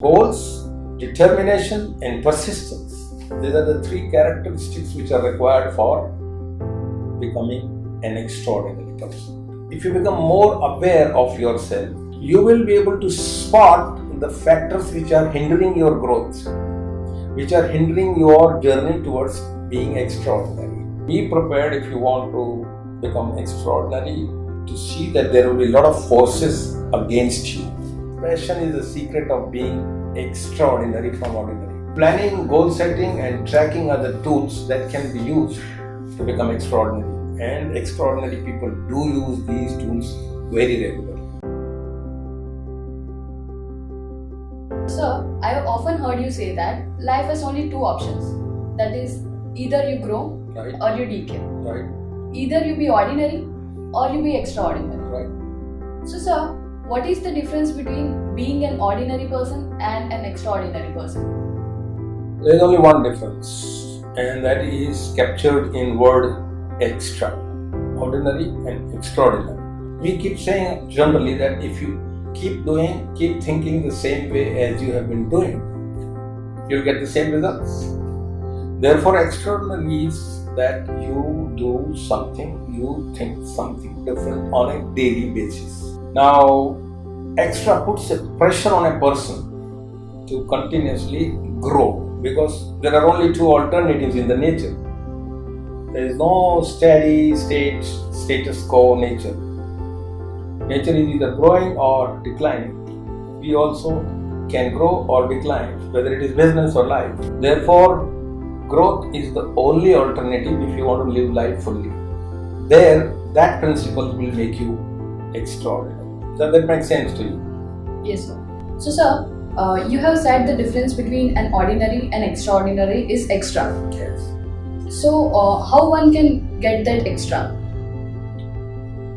Goals, determination, and persistence. These are the three characteristics which are required for becoming an extraordinary person. If you become more aware of yourself, you will be able to spot the factors which are hindering your growth, which are hindering your journey towards being extraordinary. Be prepared if you want to become extraordinary to see that there will be a lot of forces against you. Passion is the secret of being extraordinary from ordinary. Planning, goal setting, and tracking are the tools that can be used to become extraordinary. And extraordinary people do use these tools very regularly. Sir, I have often heard you say that life has only two options. That is, either you grow Right. or you decay. Right. Either you be ordinary or you be extraordinary. Right. So, sir, what is the difference between being an ordinary person and an extraordinary person? There is only one difference, and that is captured in word extra. Ordinary and extraordinary. We keep saying generally that if you keep thinking the same way as you have been doing, you'll get the same results. Therefore, extraordinary is that you do something, you think something different on a daily basis. Now, extra puts a pressure on a person to continuously grow because there are only two alternatives in the nature. There is no steady status quo nature. Nature is either growing or declining. We also can grow or decline, whether it is business or life. Therefore, growth is the only alternative if you want to live life fully. That principle will make you extraordinary. Does that make sense to you? Yes, sir. So, sir, you have said the difference between an ordinary and extraordinary is extra. Yes. So, how one can get that extra?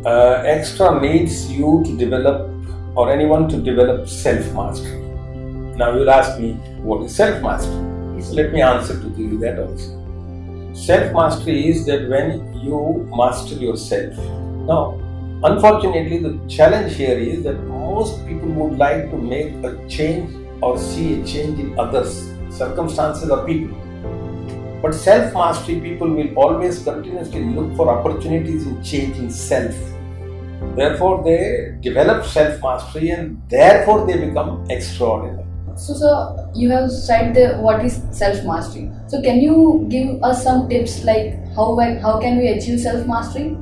Extra needs you to develop, or anyone to develop self-mastery. Now you'll ask me, what is self-mastery? So let me answer to you that also. Self-mastery is that when you master yourself. Now, unfortunately, the challenge here is that most people would like to make a change or see a change in others, circumstances or people. But self-mastery people will always continuously look for opportunities in changing self. Therefore, they develop self-mastery and therefore they become extraordinary. So, sir, you have said what is self-mastery. So, can you give us some tips like how can we achieve self-mastery?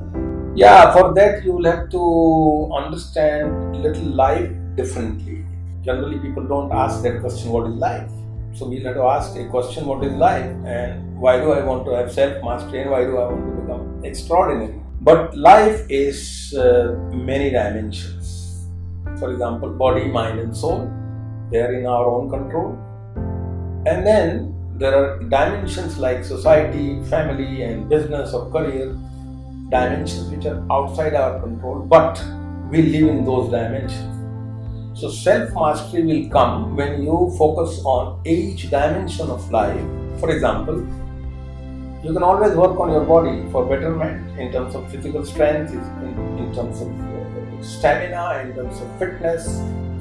Yeah, for that you will have to understand little life differently. Generally, people don't ask that question, what is life? So we'll have to ask a question, what is life? And why do I want to have self-mastery and why do I want to become extraordinary? But life is many dimensions. For example, body, mind and soul. They are in our own control. And then there are dimensions like society, family and business or career. Dimensions which are outside our control, but we live in those dimensions. So self-mastery will come when you focus on each dimension of life. For example, you can always work on your body for betterment in terms of physical strength, in terms of stamina, in terms of fitness.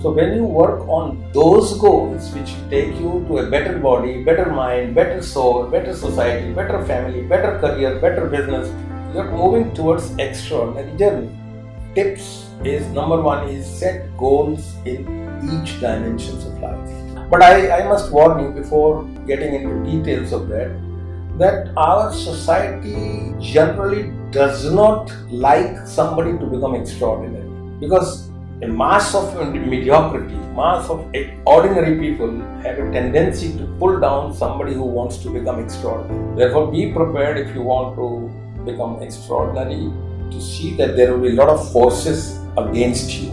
So when you work on those goals which take you to a better body, better mind, better soul, better society, better family, better career, better business, you are moving towards extraordinary journey. Tips is number one is set goals in each dimensions of life. But I must warn you before getting into details of that our society generally does not like somebody to become extraordinary because a mass of mediocrity, mass of ordinary people have a tendency to pull down somebody who wants to become extraordinary. Therefore, be prepared if you want to become extraordinary to see that there will be a lot of forces against you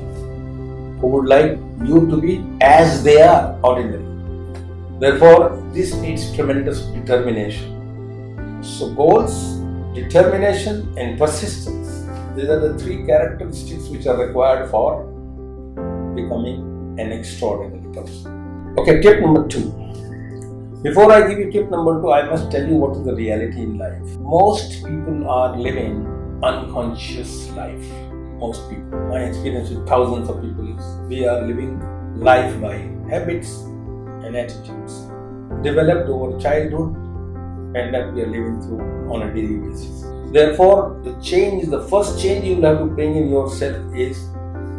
who would like you to be as they are ordinary. Therefore, this needs tremendous determination. So goals, determination and persistence. These are the three characteristics which are required for becoming an extraordinary person. Okay, tip number 2. Before I give you tip number 2, I must tell you what is the reality in life. Most people are living unconscious life. Most people. My experience with thousands of people is we are living life by habits, and attitudes developed over childhood and that we are living through on a daily basis. Therefore, the first change you will have to bring in yourself is,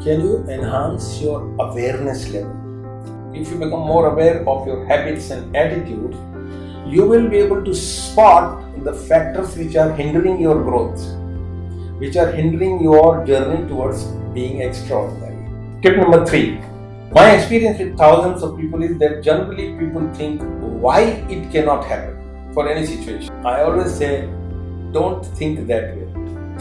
can you enhance your awareness level? If you become more aware of your habits and attitudes, you will be able to spot the factors which are hindering your growth, which are hindering your journey towards being extraordinary. Tip number 3. My experience with thousands of people is that generally people think why it cannot happen for any situation. I always say, don't think that way.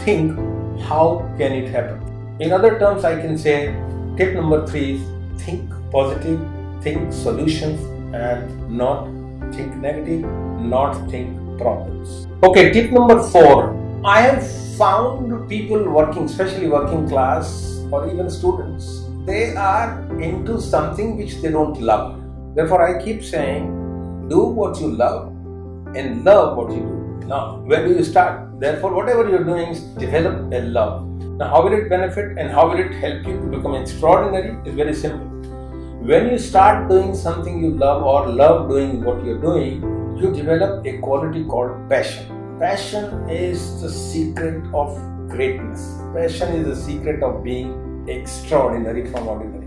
Think, how can it happen? In other terms, I can say, tip number 3 is think positive, think solutions, and not think negative, not think problems. Okay, tip number 4. I have found people working, especially working class or even students, they are into something which they don't love. Therefore, I keep saying, do what you love and love what you do. Now, where do you start? Therefore, whatever you're doing is develop a love. Now, how will it benefit and how will it help you to become extraordinary? Is very simple. When you start doing something you love or love doing what you're doing, you develop a quality called passion. Passion is the secret of greatness. Passion is the secret of being extraordinary from ordinary.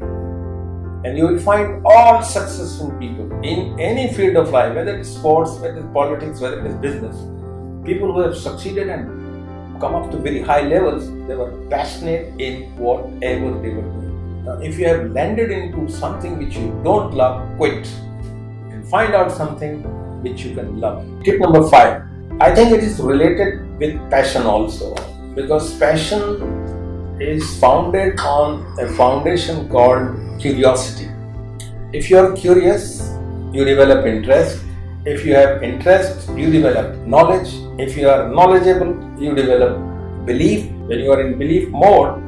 And you will find all successful people in any field of life, whether it's sports, whether it's politics, whether it is business, people who have succeeded and come up to very high levels, they were passionate in whatever they were doing. Now, if you have landed into something which you don't love, quit and find out something which you can love. Tip number 5. I think it is related with passion also, because passion is founded on a foundation called curiosity. If you are curious, you develop interest. If you have interest, you develop knowledge. If you are knowledgeable, you develop belief. When you are in belief mode,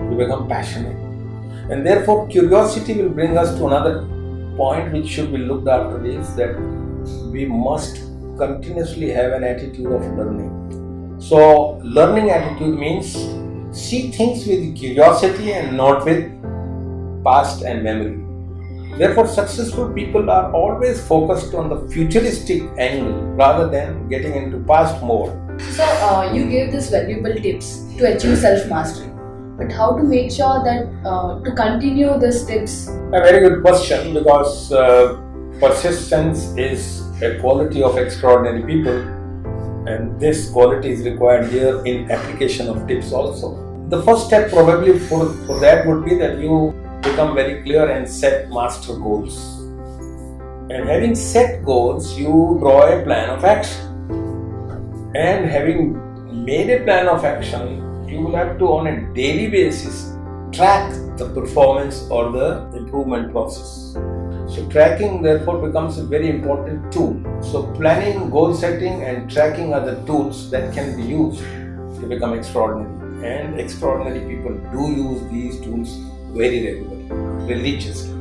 you become passionate. And therefore, curiosity will bring us to another point which should be looked after, is that we must continuously have an attitude of learning. So, learning attitude means see things with curiosity and not with past and memory. Therefore, successful people are always focused on the futuristic angle rather than getting into past mode. So, you gave these valuable tips to achieve self-mastery. But how to make sure that to continue these tips? A very good question, because persistence is a quality of extraordinary people, and this quality is required here in application of tips also. The first step probably for that would be that you become very clear and set master goals. And having set goals, you draw a plan of action. And having made a plan of action, you will have to on a daily basis track the performance or the improvement process. So tracking therefore becomes a very important tool. So planning, goal setting and tracking are the tools that can be used to become extraordinary. And extraordinary people do use these tools very regularly, religiously.